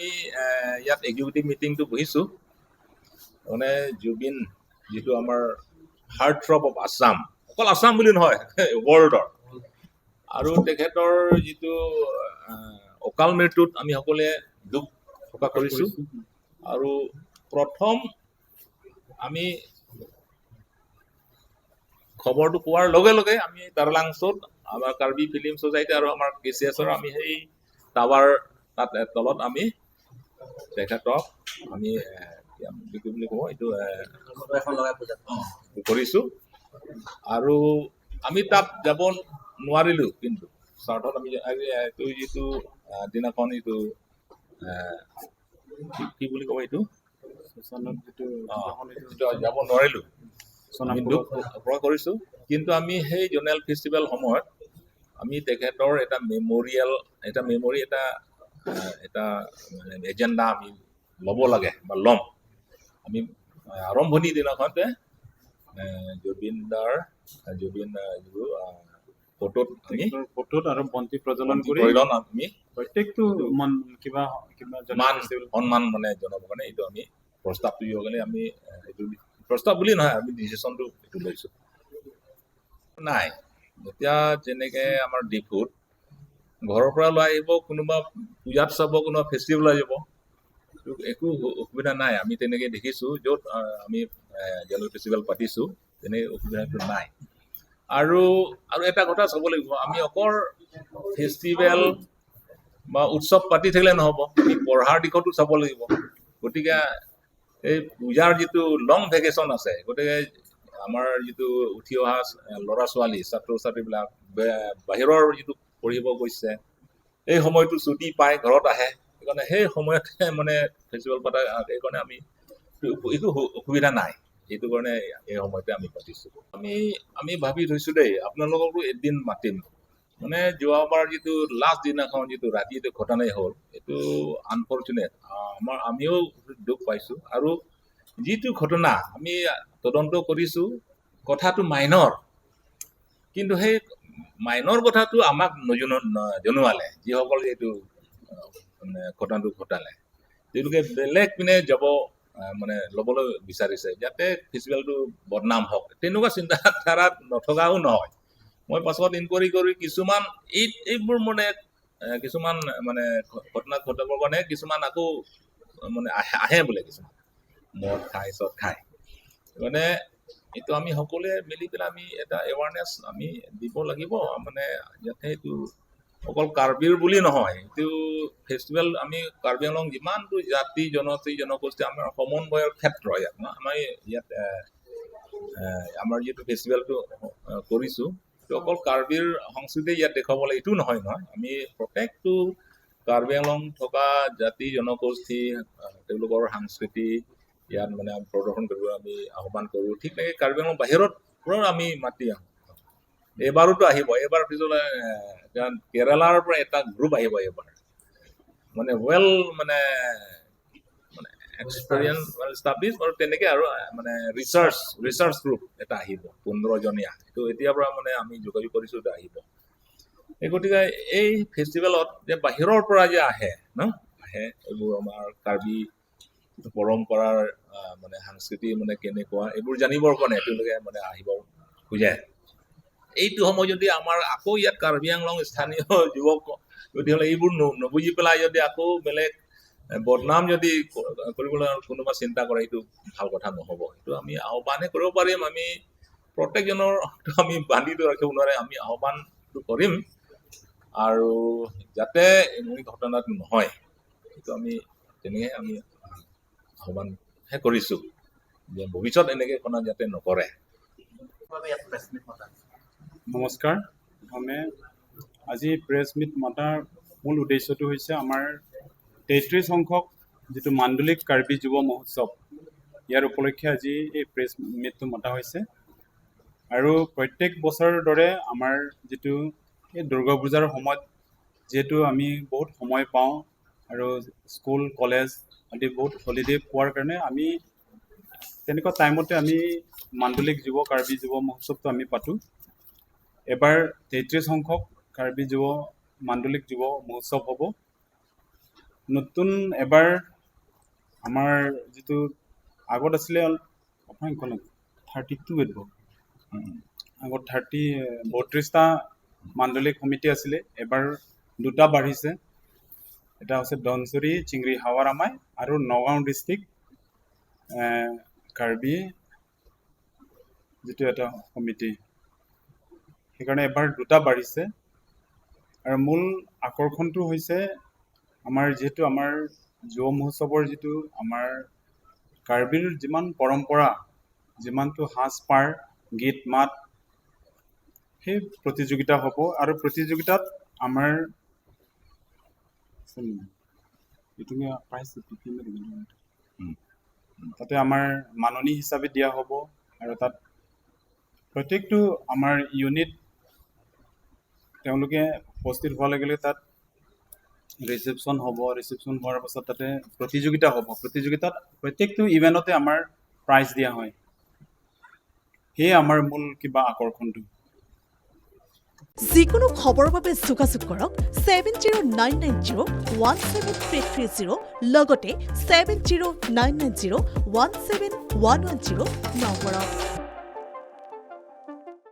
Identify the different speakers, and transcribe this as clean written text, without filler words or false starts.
Speaker 1: আমি ইয়াত এক্সিকিউটিভ মিটিংটো বহিছোঁ মানে জুবিন যিটো আমাৰ হাৰ্ট থ্ৰব অফ আছাম অকল আছাম বুলি নহয় ৱৰ্ল্ডৰ আৰু তেখেতৰ যিটো অকাল মৃত্যুত আমি সকলোৱে দুখ প্ৰকাশ কৰিছোঁ আৰু প্ৰথম আমি খবৰটো পোৱাৰ লগে লগে আমি টাৰলাংছত আমাৰ কাৰ্বি ফিল্ম ছ'চাইটি আৰু আমাৰ KCSৰ আমি সেই টাৱাৰ তাত তলত আমি তেখেতক আমি কি বুলি ক'ব এইটো কৰিছোঁ আৰু আমি তাত যাব নোৱাৰিলোঁ কিন্তু স্বাৰ্থত আমি এইটো যিটো দিনাখন এইটো কি বুলি ক'ব এইটো যাব নোৱাৰিলোঁ আমি দুখ প্ৰকাশ কৰিছোঁ কিন্তু আমি সেই জনেল ফেষ্টিভেল সময়ত আমি তেখেতৰ এটা মেমৰিয়েল এটা মেমৰি এটা এজেণ্ডা আমি ল'ব লাগে বা ল'ম আমি আৰম্ভণি দিনাখনতে জুবিন যিবোৰ ফটোত
Speaker 2: আৰু বন্তি প্ৰজ্বলন কৰি
Speaker 1: আমি
Speaker 2: প্ৰত্যেকটো কিবা
Speaker 1: সন্মান মানে জনাবৰ কাৰণে এইটো আমি প্ৰস্তাৱটো দিবৰ কাৰণে আমি এইটো প্ৰস্তাৱ বুলি নহয় আমি ডিচিশ্যনটো এইটো লৈছোঁ নাই এতিয়া যেনেকৈ আমাৰ ডিফুত ঘৰৰ পৰা লৈ আহিব কোনোবা পূজাত চাব কোনোবা ফেষ্টিভেল আহিব একো অসুবিধা নাই আমি তেনেকৈ দেখিছোঁ য'ত আমি জেনেৰেল ফেষ্টিভেল পাতিছোঁ তেনেকৈ অসুবিধাটো নাই আৰু এটা কথা চাব লাগিব আমি অকল ফেষ্টিভেল বা উৎসৱ পাতি থাকিলে নহ'ব আমি পঢ়াৰ দিশতো চাব লাগিব গতিকে এই পূজাৰ যিটো লং ভেকেশ্যন আছে গতিকে আমাৰ যিটো উঠি অহা ল'ৰা ছোৱালী ছাত্ৰ ছাত্ৰীবিলাক বাহিৰৰ যিটো পঢ়িব গৈছে এই সময়টো ছুটি পাই ঘৰত আহে সেইকাৰণে সেই সময়তে মানে ফেষ্টিভেল পতা সেইকাৰণে আমি একো অসুবিধা নাই সেইটো কাৰণে এই সময়তে আমি পাতিছোঁ আমি ভাবি থৈছোঁ দেই আপোনালোককো এদিন মাতিম মানে যোৱাবাৰ যিটো লাষ্ট দিনাখন যিটো ৰাতি এইটো ঘটনাই হ'ল এইটো আনফৰ্চুনেট আমিও দুখ পাইছোঁ আৰু যিটো ঘটনা আমি তদন্ত কৰিছোঁ কথাটো মাইনৰ কিন্তু সেই মাইনৰ কথাটো আমাক জনোৱালে যিসকল এইটো মানে ঘটনাটো ঘটালে তেওঁলোকে বেলেগ পিনে যাব মানে ল'বলৈ বিচাৰিছে যাতে ফেষ্টিভেলটো বদনাম হওক তেনেকুৱা চিন্তাধাৰাত নথকাও নহয় মই পাছত ইনকুৱাৰী কৰি কিছুমান এইবোৰ মানে কিছুমান মানে ঘটনা ঘটাবৰ কাৰণে কিছুমান আকৌ মানে আহে বোলে কিছুমান মদ খাই চদ খাই মানে এইটো আমি সকলোৱে মিলি পেলাই আমি এটা এৱাৰনেছ আমি দিব লাগিব মানে যাতে এইটো অকল কাৰ্বিৰ বুলি নহয় এইটো ফেষ্টিভেল আমি কাৰ্বি আংলং যিমানটো জাতি জনগোষ্ঠী আমাৰ সমন্বয়ৰ ক্ষেত্ৰ ইয়াত আমাৰ ইয়াত আমাৰ যিটো ফেষ্টিভেলটো কৰিছোঁ এইটো অকল কাৰ্বিৰ সংস্কৃতি ইয়াত দেখুৱাব লাগে এইটো নহয় আমি প্ৰত্যেকটো কাৰ্বি আংলং থকা জাতি জনগোষ্ঠী তেওঁলোকৰ সংস্কৃতি ইয়াত মানে প্ৰদৰ্শন কৰিব আমি আহ্বান কৰোঁ ঠিক তেনেকৈ কাৰ্বি আংলং বাহিৰত আমি মাতি আহোঁ এইবাৰোতো আহিব এইবাৰ পিছলৈ কেৰেলাৰ পৰা এটা গ্ৰুপ আহিব এইবাৰ মানে মানে এক্সপেৰিয়েঞ্চ ষ্টাব্লিছ আৰু তেনেকৈ আৰু মানে ৰিচাৰ্চ গ্ৰুপ এটা আহিব 15জনীয়া তো এতিয়াৰ পৰা মানে আমি যোগাযোগ কৰিছোঁ আহিব এই গতিকে এই ফেষ্টিভেলত যে বাহিৰৰ পৰা যে আহে এইবোৰ আমাৰ কাৰ্বি পৰম্পৰাৰ মানে সংস্কৃতি মানে কেনেকুৱা এইবোৰ জানিবৰ কাৰণে তেওঁলোকে মানে আহিব খোজে এইটো সময় যদি আমাৰ আকৌ ইয়াত কাৰ্বি আংলং স্থানীয় যুৱক যদি হ'লে এইবোৰ নুবুজি পেলাই যদি আকৌ বেলেগ বদনাম যদি কৰিবলৈ কোনোবা চিন্তা কৰে এইটো ভাল কথা নহ'ব এইটো আমি আহ্বানহে কৰিব পাৰিম আমি প্ৰত্যেকজনৰ আমি বান্ধিটো ৰাখিব নোৱাৰে আমি আহ্বানটো কৰিম আৰু যাতে এনেকুৱা ঘটনাটো নহয় এইটো আমি তেনেকৈ আমি আহ্বানহে কৰিছোঁ যে ভৱিষ্যত এনেকৈ ঘটনা যাতে নকৰে
Speaker 2: নমস্কাৰ প্ৰথমে আজি প্ৰেছ মিট মতাৰ মূল উদ্দেশ্যটো হৈছে আমাৰ 33 সংখ্যক যিটো মাণ্ডলিক কাৰ্বি যুৱ মহোৎসৱ ইয়াৰ উপলক্ষে আজি এই প্ৰেছ মিটটো মতা হৈছে আৰু প্ৰত্যেক বছৰৰ দৰে আমাৰ যিটো এই দুৰ্গা পূজাৰ সময়ত যিহেতু আমি বহুত সময় পাওঁ আৰু স্কুল কলেজ আদি বহুত হলিডে পোৱাৰ কাৰণে আমি তেনেকুৱা টাইমতে আমি মাণ্ডলিক কাৰ্বি যুৱ মহোৎসৱটো আমি পাতোঁ এবাৰ 33 সংখ্যক কাৰ্বি মাণ্ডলিক যুৱ মহোৎসৱ হ'ব নতুন এবাৰ আমাৰ যিটো আগত আছিলে আপোনাৰ 32 এড আগত 32টা মাণ্ডলিক সমিতি আছিলে এবাৰ 2টা বাঢ়িছে এটা হৈছে ধনচিৰি চিংৰি হাৱাৰামাই আৰু নগাঁও ডিষ্ট্ৰিক্ট কাৰ্বি যিটো এটা সমিতি সেইকাৰণে এবাৰ 2টা বাঢ়িছে আৰু মূল আকৰ্ষণটো হৈছে আমাৰ যিহেতু আমাৰ যুৱ মহোৎসৱৰ যিটো আমাৰ কাৰ্বিৰ যিমান পৰম্পৰা যিমানটো সাজপাৰ গীত মাত সেই প্ৰতিযোগিতা হ'ব আৰু প্ৰতিযোগিতাত আমাৰ তাতে আমাৰ মাননী হিচাপে দিয়া হ'ব আৰু তাত প্ৰত্যেকটো আমাৰ ইউনিট তেওঁলোকে উপস্থিত হোৱাৰ লগে লগে তাত ৰিচেপশ্যন হ'ব ৰিচেপশ্যন হোৱাৰ পাছত তাতে প্ৰতিযোগিতা হ'ব প্ৰতিযোগিতাত প্ৰত্যেকটো ইভেণ্টতে আমাৰ প্ৰাইজ দিয়া হয় সেয়ে আমাৰ মূল কিবা আকৰ্ষণটো
Speaker 3: যিকোনো খবৰৰ বাবে যোগাযোগ কৰক 7099017330 লগতে 7099017110 নম্বৰত